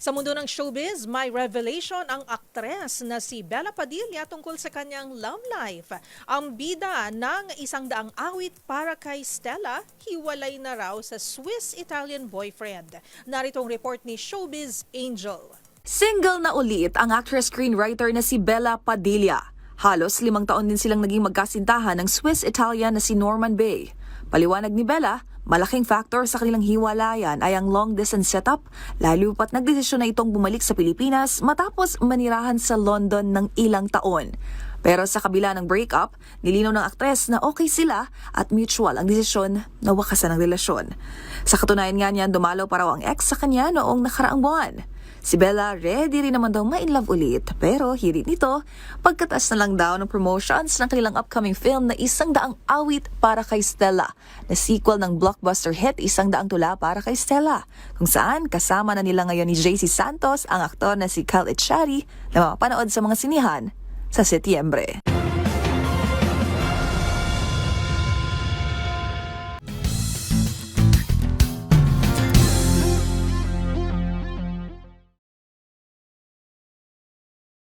Sa mundo ng showbiz, may revelation ang aktres na si Bella Padilla tungkol sa kanyang love life. Ang bida ng 100 awit para kay Stella, hiwalay na raw sa Swiss-Italian boyfriend. Narito ang report ni Showbiz Angel. Single na ulit ang actress-screenwriter na si Bella Padilla. Halos 5 taon din silang naging magkasintahan ng Swiss-Italian na si Norman Bay. Paliwanag ni Bella, malaking factor sa kanilang hiwalayan ay ang long-distance setup, lalo pat nagdesisyon na itong bumalik sa Pilipinas matapos manirahan sa London ng ilang taon. Pero sa kabila ng breakup, nilinaw ng aktres na okay sila at mutual ang desisyon na wakasan ang relasyon. Sa katunayan nga niyan, dumalaw pa raw ang ex sa kanya noong nakaraang buwan. Si Bella ready rin naman daw ma-inlove ulit, pero hirit nito, pagkatas na lang daw ng promotions ng kanilang upcoming film na 100 awit para kay Stella, na sequel ng blockbuster hit 100 Tula para kay Stella, kung saan kasama na nila ngayon ni JC Santos ang aktor na si Kyle Echari na mapapanood sa mga sinihan sa Setyembre.